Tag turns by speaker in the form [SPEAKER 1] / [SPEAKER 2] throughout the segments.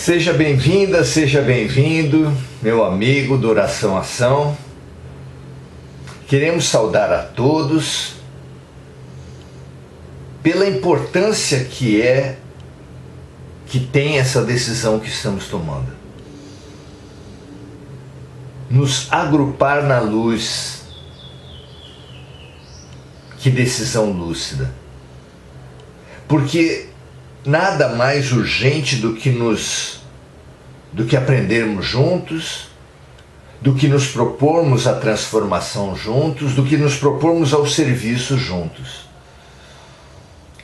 [SPEAKER 1] Seja bem-vinda, seja bem-vindo, meu amigo do Oração Ação. Queremos saudar a todos pela importância que tem essa decisão que estamos tomando. Nos agrupar na luz. Que decisão lúcida. Porque nada mais urgente do que aprendermos juntos, do que nos propormos a transformação juntos, do que nos propormos ao serviço juntos.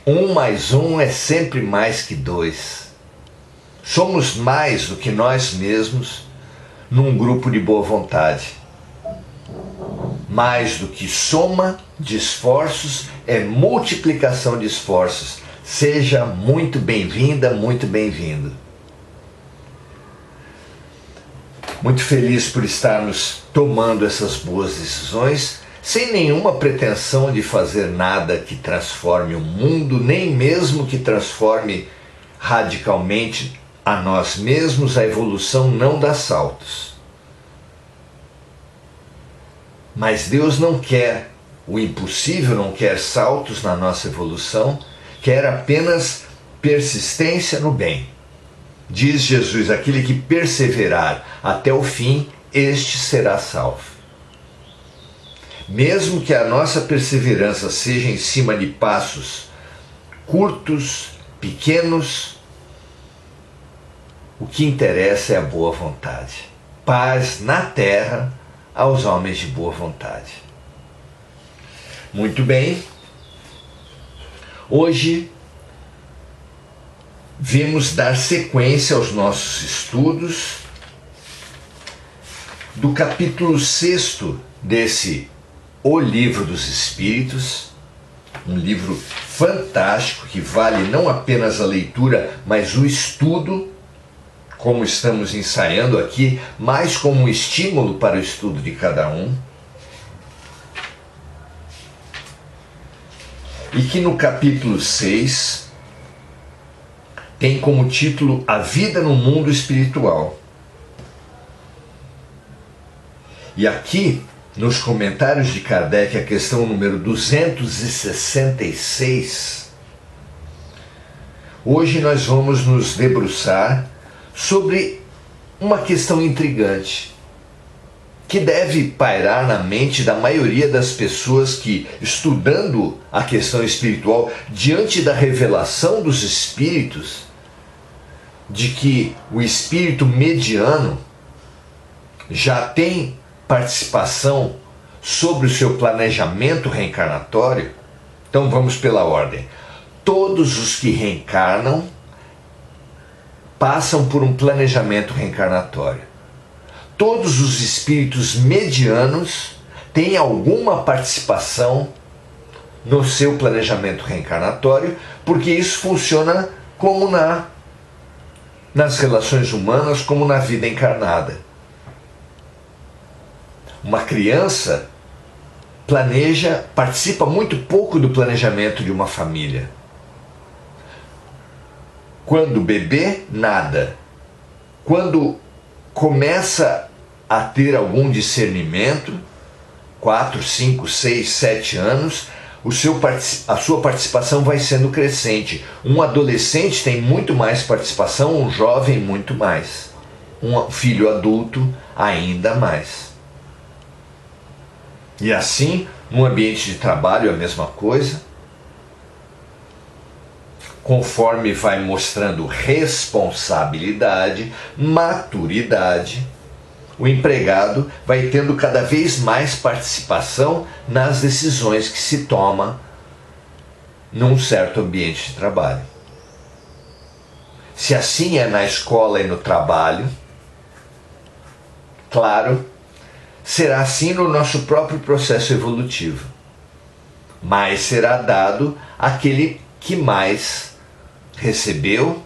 [SPEAKER 1] 1 mais 1 é sempre mais que 2. Somos mais do que nós mesmos num grupo de boa vontade. Mais do que soma de esforços é multiplicação de esforços. Seja muito bem-vinda, muito bem-vindo. Muito feliz por estarmos tomando essas boas decisões, sem nenhuma pretensão de fazer nada que transforme o mundo, nem mesmo que transforme radicalmente a nós mesmos. A evolução não dá saltos. Mas Deus não quer o impossível, não quer saltos na nossa evolução, quer apenas persistência no bem. Diz Jesus: aquele que perseverar até o fim, este será salvo. Mesmo que a nossa perseverança seja em cima de passos curtos, pequenos, o que interessa é a boa vontade. Paz na terra aos homens de boa vontade. Muito bem. Hoje vamos dar sequência aos nossos estudos do capítulo 6 desse O Livro dos Espíritos, um livro fantástico que vale não apenas a leitura, mas o estudo, como estamos ensaiando aqui, mais como um estímulo para o estudo de cada um. E que no capítulo 6 tem como título A Vida no Mundo Espiritual. E aqui, nos comentários de Kardec, a questão número 266, hoje nós vamos nos debruçar sobre uma questão intrigante, que deve pairar na mente da maioria das pessoas que, estudando a questão espiritual, diante da revelação dos espíritos, de que o espírito mediano já tem participação sobre o seu planejamento reencarnatório. Então vamos pela ordem. Todos os que reencarnam passam por um planejamento reencarnatório. Todos os espíritos medianos têm alguma participação no seu planejamento reencarnatório, porque isso funciona como nas relações humanas, como na vida encarnada. Uma criança participa muito pouco do planejamento de uma família. Quando bebê, nada. Quando começa a ter algum discernimento, 4, 5, 6, 7 anos, a sua participação vai sendo crescente. Um adolescente tem muito mais participação, um jovem muito mais, um filho adulto ainda mais. E assim, no ambiente de trabalho é a mesma coisa. Conforme vai mostrando responsabilidade, maturidade, o empregado vai tendo cada vez mais participação nas decisões que se toma num certo ambiente de trabalho. Se assim é na escola e no trabalho, claro, será assim no nosso próprio processo evolutivo. Mais será dado àquele que mais recebeu.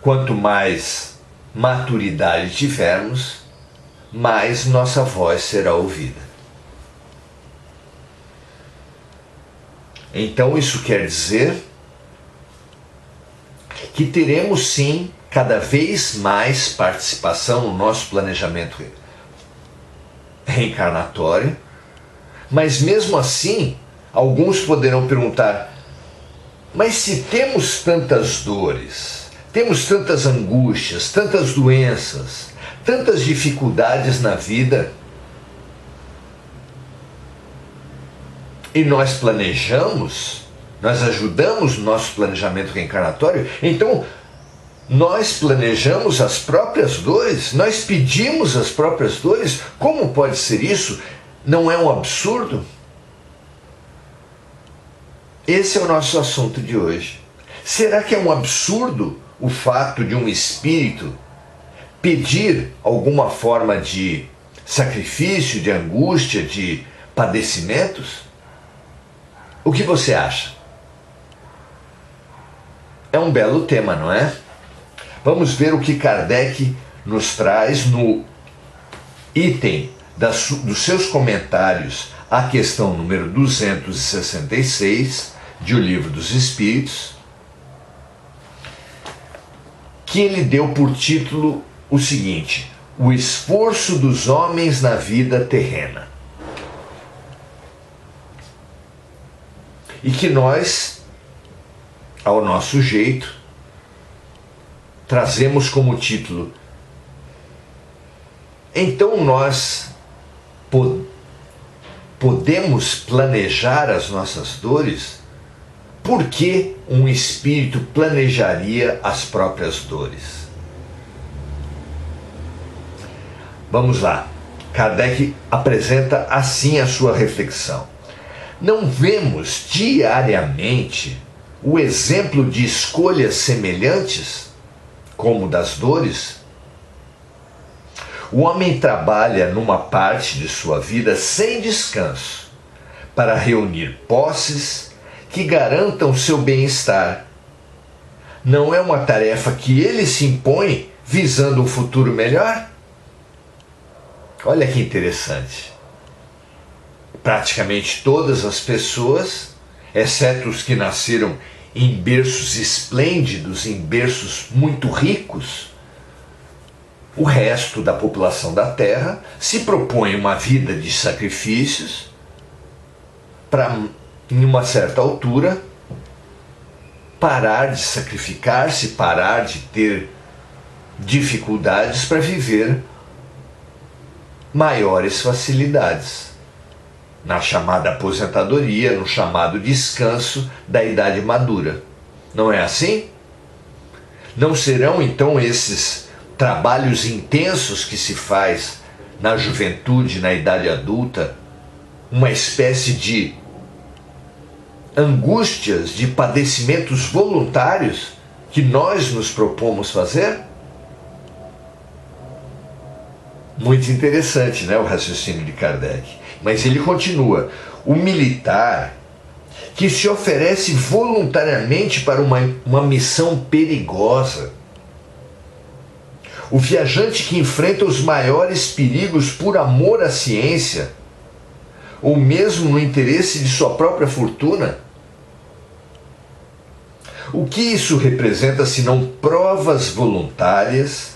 [SPEAKER 1] Quanto mais maturidade tivermos, mais nossa voz será ouvida. Então isso quer dizer que teremos sim cada vez mais participação no nosso planejamento reencarnatório, mas mesmo assim, alguns poderão perguntar: mas se temos tantas dores, temos tantas angústias, tantas doenças, tantas dificuldades na vida, e nós planejamos, nós ajudamos no nosso planejamento reencarnatório, então nós planejamos as próprias dores, nós pedimos as próprias dores, como pode ser isso? Não é um absurdo? Esse é o nosso assunto de hoje. Será que é um absurdo o fato de um espírito pedir alguma forma de sacrifício, de angústia, de padecimentos? O que você acha? É um belo tema, não é? Vamos ver o que Kardec nos traz no item dos seus comentários à questão número 266 de O Livro dos Espíritos, que ele deu por título o seguinte: o esforço dos homens na vida terrena. E que nós, ao nosso jeito, trazemos como título: então nós podemos planejar as nossas dores? Por que um espírito planejaria as próprias dores? Vamos lá. Kardec apresenta assim a sua reflexão. Não vemos diariamente o exemplo de escolhas semelhantes, como das dores? O homem trabalha numa parte de sua vida sem descanso para reunir posses que garantam seu bem-estar. Não é uma tarefa que ele se impõe visando um futuro melhor? Olha que interessante. Praticamente todas as pessoas, exceto os que nasceram em berços esplêndidos, em berços muito ricos, o resto da população da Terra se propõe uma vida de sacrifícios para, em uma certa altura, parar de sacrificar-se, parar de ter dificuldades para viver maiores facilidades, na chamada aposentadoria, no chamado descanso da idade madura. Não é assim? Não serão então esses trabalhos intensos que se faz na juventude, na idade adulta, uma espécie de angústias, de padecimentos voluntários que nós nos propomos fazer? Muito interessante, né, o raciocínio de Kardec. Mas ele continua: o militar que se oferece voluntariamente para uma missão perigosa, o viajante que enfrenta os maiores perigos por amor à ciência, ou mesmo no interesse de sua própria fortuna. O que isso representa senão provas voluntárias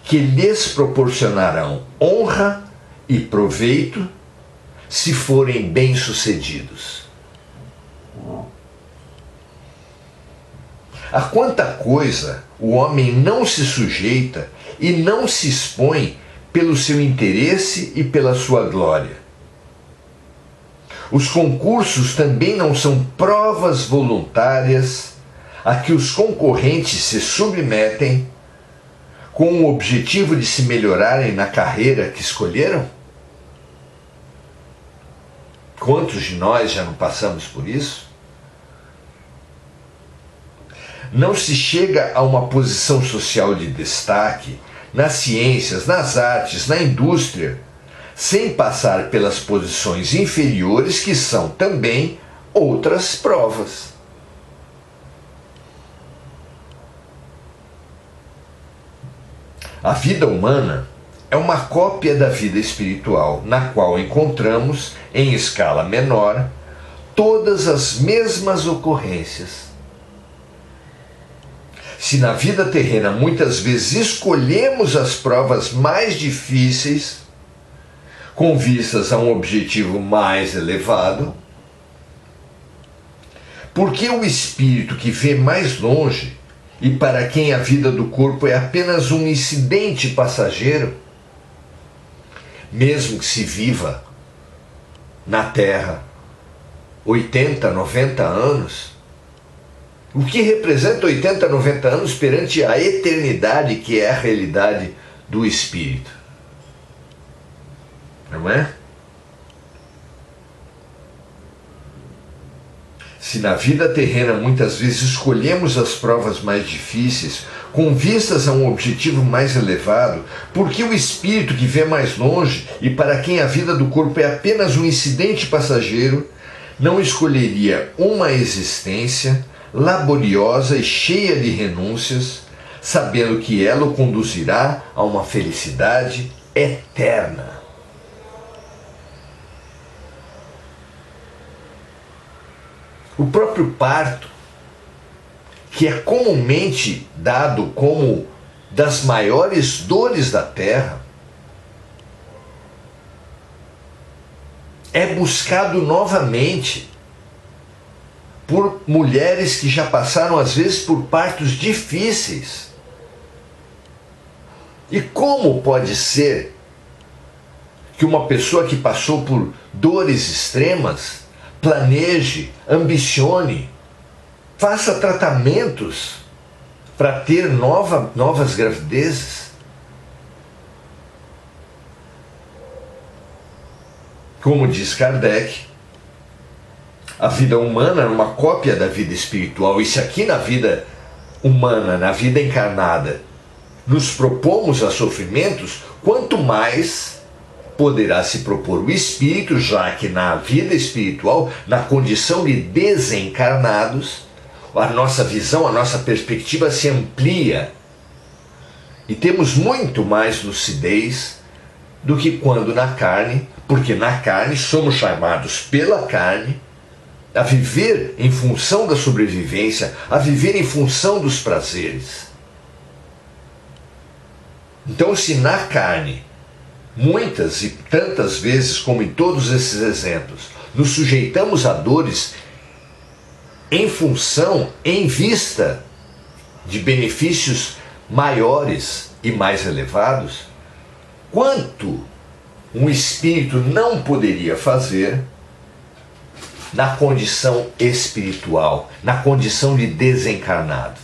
[SPEAKER 1] que lhes proporcionarão honra e proveito se forem bem-sucedidos? A quanta coisa o homem não se sujeita e não se expõe pelo seu interesse e pela sua glória. Os concursos também não são provas voluntárias a que os concorrentes se submetem com o objetivo de se melhorarem na carreira que escolheram? Quantos de nós já não passamos por isso? Não se chega a uma posição social de destaque nas ciências, nas artes, na indústria, sem passar pelas posições inferiores, que são também outras provas. A vida humana é uma cópia da vida espiritual, na qual encontramos, em escala menor, todas as mesmas ocorrências. Se na vida terrena muitas vezes escolhemos as provas mais difíceis, com vistas a um objetivo mais elevado, porque o espírito que vê mais longe e para quem a vida do corpo é apenas um incidente passageiro, mesmo que se viva na Terra 80, 90 anos, o que representa 80, 90 anos perante a eternidade que é a realidade do espírito? Não é? Se na vida terrena muitas vezes escolhemos as provas mais difíceis, com vistas a um objetivo mais elevado, porque o espírito que vê mais longe e para quem a vida do corpo é apenas um incidente passageiro, não escolheria uma existência laboriosa e cheia de renúncias, sabendo que ela o conduzirá a uma felicidade eterna. O próprio parto, que é comumente dado como das maiores dores da terra, é buscado novamente por mulheres que já passaram às vezes por partos difíceis. E como pode ser que uma pessoa que passou por dores extremas planeje, ambicione, faça tratamentos para ter novas gravidezes? Como diz Kardec, a vida humana é uma cópia da vida espiritual. E se aqui na vida humana, na vida encarnada, nos propomos a sofrimentos, quanto mais poderá se propor o espírito, já que na vida espiritual, na condição de desencarnados, a nossa visão, a nossa perspectiva se amplia e temos muito mais lucidez do que quando na carne, porque na carne somos chamados pela carne a viver em função da sobrevivência, a viver em função dos prazeres. Então, se na carne, muitas e tantas vezes, como em todos esses exemplos, nos sujeitamos a dores em função, em vista de benefícios maiores e mais elevados, quanto um espírito não poderia fazer na condição espiritual, na condição de desencarnado?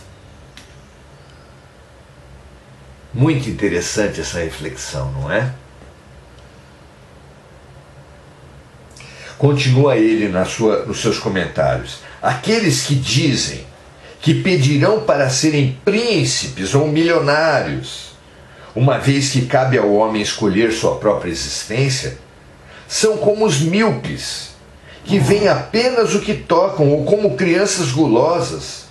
[SPEAKER 1] Muito interessante essa reflexão, não é? Continua ele nos seus comentários. Aqueles que dizem que pedirão para serem príncipes ou milionários, uma vez que cabe ao homem escolher sua própria existência, são como os míopes, que veem apenas o que tocam, ou como crianças gulosas,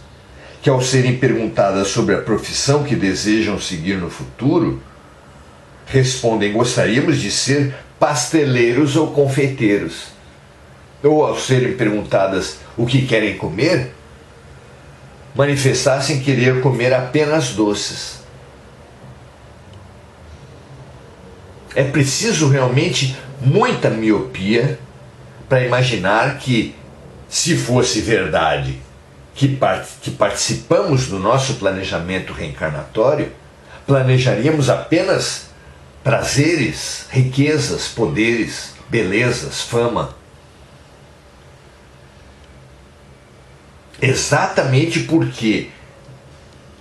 [SPEAKER 1] que ao serem perguntadas sobre a profissão que desejam seguir no futuro, respondem: gostaríamos de ser pasteleiros ou confeiteiros. Ou ao serem perguntadas o que querem comer, manifestassem querer comer apenas doces. É preciso realmente muita miopia para imaginar que, se fosse verdade que participamos do nosso planejamento reencarnatório, planejaríamos apenas prazeres, riquezas, poderes, belezas, fama. Exatamente porque,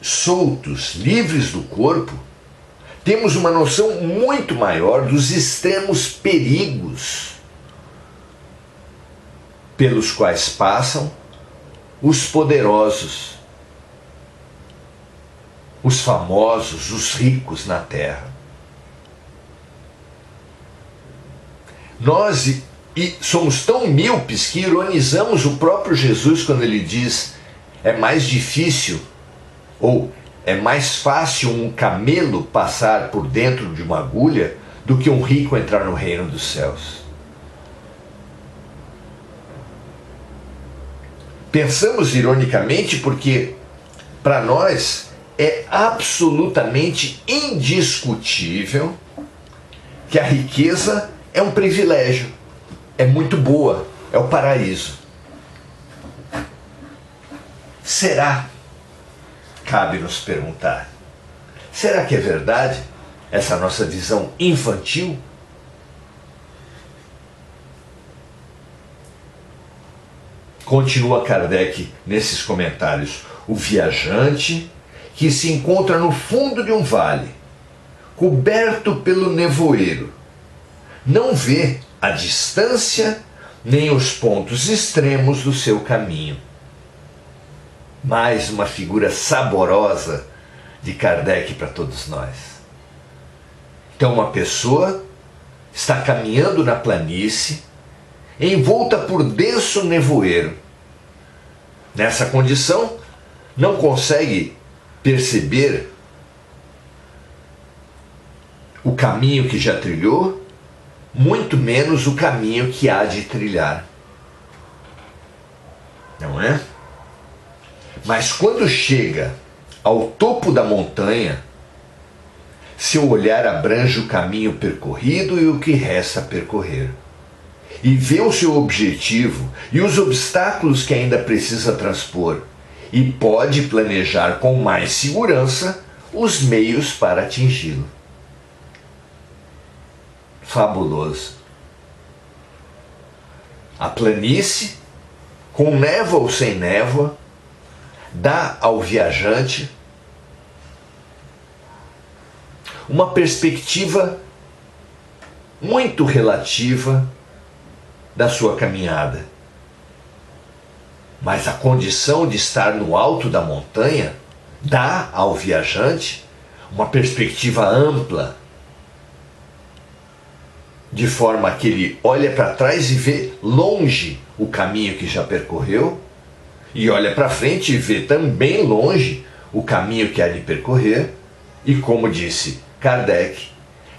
[SPEAKER 1] soltos, livres do corpo, temos uma noção muito maior dos extremos perigos pelos quais passam os poderosos, os famosos, os ricos na Terra. Nós somos tão míopes que ironizamos o próprio Jesus quando ele diz: é mais difícil, ou é mais fácil um camelo passar por dentro de uma agulha do que um rico entrar no reino dos céus. Pensamos ironicamente porque, para nós, é absolutamente indiscutível que a riqueza é um privilégio, é muito boa, é o paraíso. Será? Cabe nos perguntar. Será que é verdade essa nossa visão infantil? Continua Kardec nesses comentários. O viajante que se encontra no fundo de um vale, coberto pelo nevoeiro, não vê a distância nem os pontos extremos do seu caminho. Mais uma figura saborosa de Kardec para todos nós. Então, uma pessoa está caminhando na planície, envolta por denso nevoeiro. Nessa condição, não consegue perceber o caminho que já trilhou, muito menos o caminho que há de trilhar. Não é? Mas quando chega ao topo da montanha, seu olhar abrange o caminho percorrido e o que resta a percorrer, e vê o seu objetivo e os obstáculos que ainda precisa transpor, e pode planejar com mais segurança os meios para atingi-lo. Fabuloso. A planície, com névoa ou sem névoa, dá ao viajante uma perspectiva muito relativa da sua caminhada. Mas a condição de estar no alto da montanha dá ao viajante uma perspectiva ampla, de forma que ele olha para trás e vê longe o caminho que já percorreu, e olha para frente e vê também longe o caminho que há de percorrer, e como disse Kardec,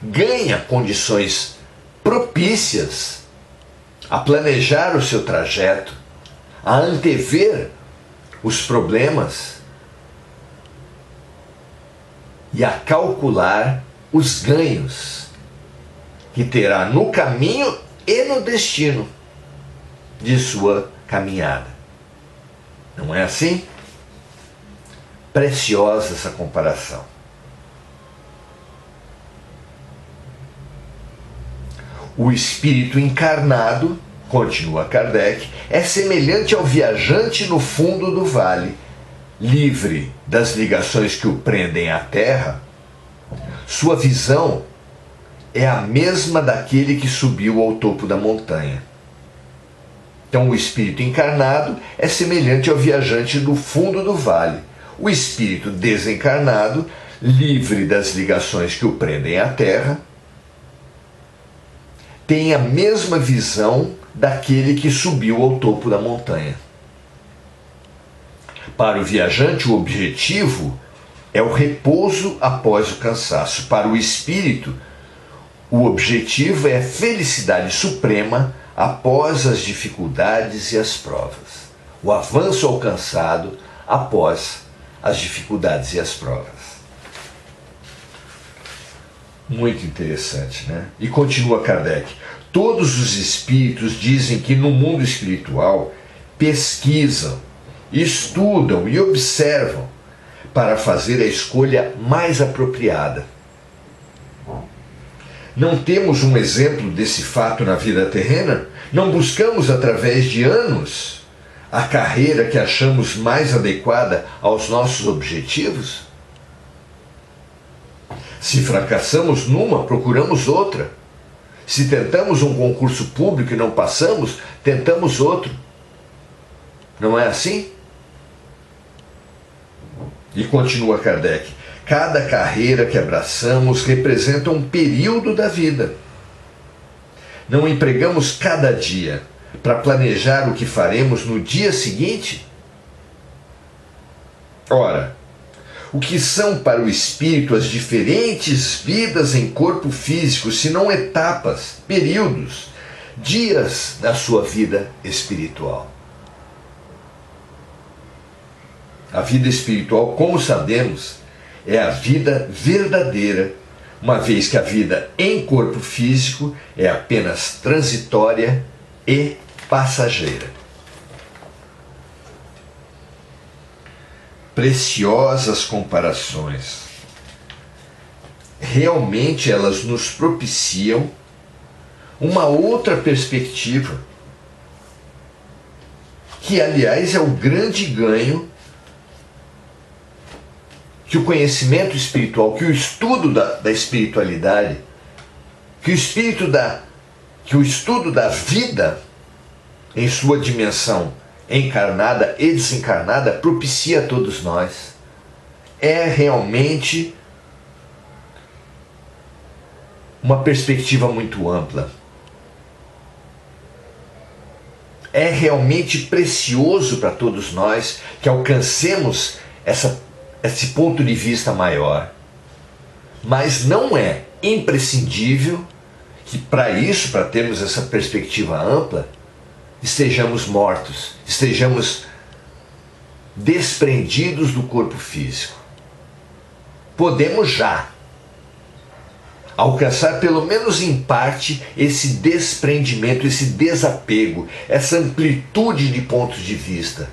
[SPEAKER 1] ganha condições propícias a planejar o seu trajeto, a antever os problemas e a calcular os ganhos que terá no caminho e no destino de sua caminhada. Não é assim? Preciosa essa comparação. O espírito encarnado, continua Kardec, é semelhante ao viajante no fundo do vale, livre das ligações que o prendem à terra. Sua visão é a mesma daquele que subiu ao topo da montanha. Então, o espírito encarnado é semelhante ao viajante no fundo do vale. O espírito desencarnado, livre das ligações que o prendem à terra, tem a mesma visão daquele que subiu ao topo da montanha. Para o viajante, o objetivo é o repouso após o cansaço. Para o espírito, o objetivo é a felicidade suprema após as dificuldades e as provas. O avanço alcançado após as dificuldades e as provas. Muito interessante, né? E continua Kardec. Todos os espíritos dizem que no mundo espiritual pesquisam, estudam e observam para fazer a escolha mais apropriada. Não temos um exemplo desse fato na vida terrena? Não buscamos através de anos a carreira que achamos mais adequada aos nossos objetivos? Se fracassamos numa, procuramos outra. Se tentamos um concurso público e não passamos, tentamos outro. Não é assim? E continua Kardec. Cada carreira que abraçamos representa um período da vida. Não empregamos cada dia para planejar o que faremos no dia seguinte? Ora, o que são para o espírito as diferentes vidas em corpo físico, se não etapas, períodos, dias da sua vida espiritual? A vida espiritual, como sabemos, é a vida verdadeira, uma vez que a vida em corpo físico é apenas transitória e passageira. Preciosas comparações. Realmente elas nos propiciam uma outra perspectiva, que aliás é o grande ganho que o conhecimento espiritual, que o estudo da espiritualidade, que o estudo da vida em sua dimensão encarnada e desencarnada propicia a todos nós. É realmente uma perspectiva muito ampla. É realmente precioso para todos nós que alcancemos esse ponto de vista maior. Mas não é imprescindível que para isso, para termos essa perspectiva ampla, estejamos mortos, estejamos desprendidos do corpo físico. Podemos já alcançar, pelo menos em parte, esse desprendimento, esse desapego, essa amplitude de pontos de vista.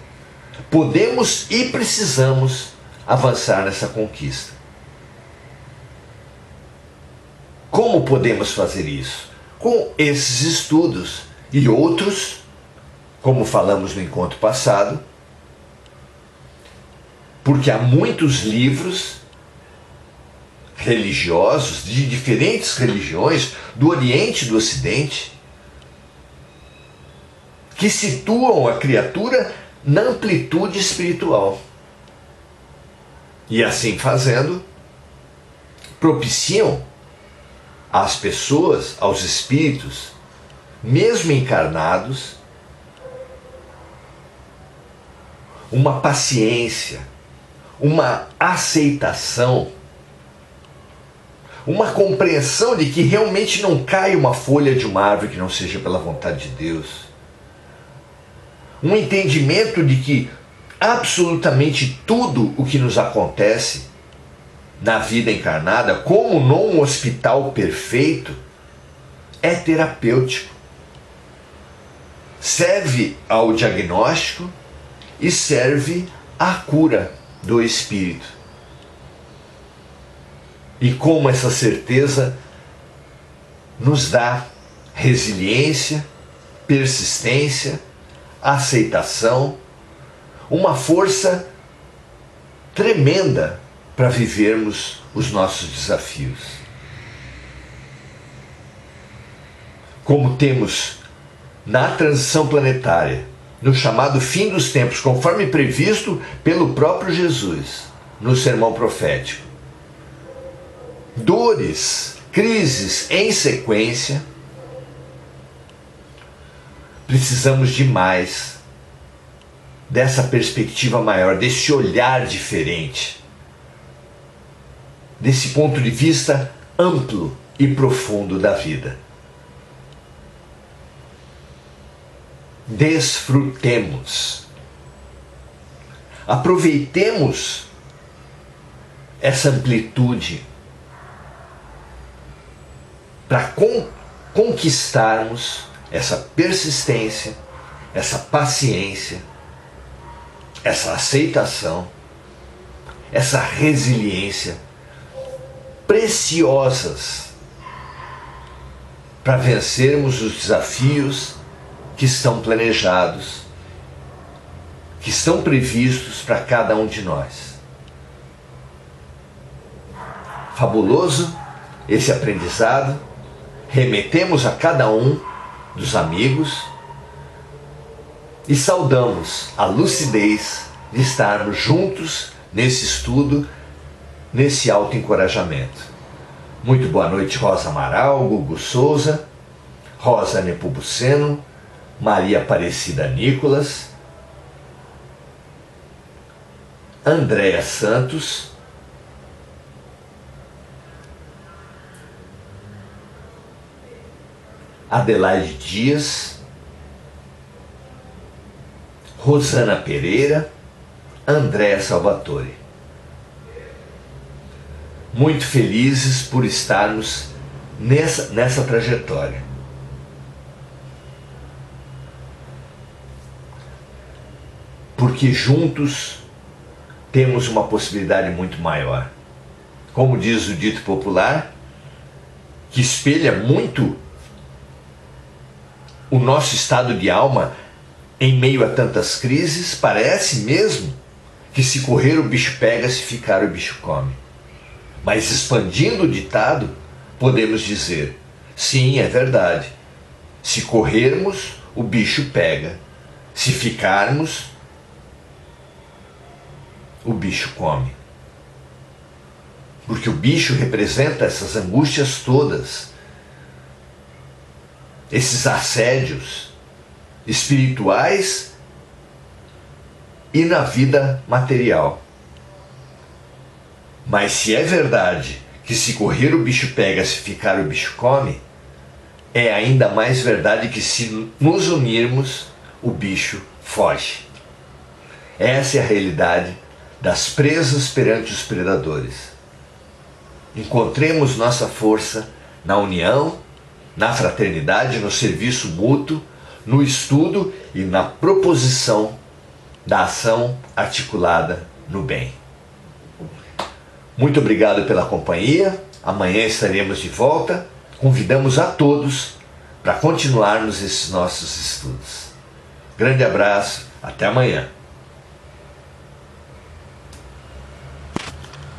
[SPEAKER 1] Podemos e precisamos avançar nessa conquista. Como podemos fazer isso? Com esses estudos e outros, como falamos no encontro passado, porque há muitos livros religiosos de diferentes religiões, do Oriente e do Ocidente, que situam a criatura na amplitude espiritual. E assim fazendo, propiciam às pessoas, aos espíritos, mesmo encarnados, uma paciência, uma aceitação, uma compreensão de que realmente não cai uma folha de uma árvore que não seja pela vontade de Deus. Um entendimento de que absolutamente tudo o que nos acontece na vida encarnada, como num hospital perfeito, é terapêutico. Serve ao diagnóstico e serve à cura do espírito. E como essa certeza nos dá resiliência, persistência, aceitação, uma força tremenda para vivermos os nossos desafios. Como temos na transição planetária, no chamado fim dos tempos, conforme previsto pelo próprio Jesus no sermão profético, dores, crises em sequência, precisamos de mais dessa perspectiva maior, desse olhar diferente, desse ponto de vista amplo e profundo da vida. Desfrutemos, aproveitemos essa amplitude para conquistarmos essa persistência, essa paciência, essa aceitação, essa resiliência preciosas para vencermos os desafios que estão planejados, que estão previstos para cada um de nós. Fabuloso esse aprendizado. Remetemos a cada um dos amigos e saudamos a lucidez de estarmos juntos nesse estudo, nesse autoencorajamento. Muito boa noite, Rosa Amaral, Gugu Souza, Rosa Nepomuceno, Maria Aparecida Nicolas, Andréa Santos, Adelaide Dias, Rosana Pereira, Andréa Salvatore. muito felizes por estarmos nessa trajetória. Porque juntos temos uma possibilidade muito maior. Como diz o dito popular, que espelha muito o nosso estado de alma em meio a tantas crises, parece mesmo que se correr o bicho pega, se ficar o bicho come. Mas expandindo o ditado, podemos dizer, sim, é verdade. Se corrermos, o bicho pega. Se ficarmos, o bicho come. Porque o bicho representa essas angústias todas, esses assédios espirituais e na vida material. Mas se é verdade que se correr o bicho pega, se ficar o bicho come, é ainda mais verdade que se nos unirmos, o bicho foge. Essa é a realidade das presas perante os predadores. Encontremos nossa força na união, na fraternidade, no serviço mútuo, no estudo e na proposição da ação articulada no bem. Muito obrigado pela companhia. Amanhã estaremos de volta. Convidamos a todos para continuarmos esses nossos estudos. Grande abraço, até amanhã.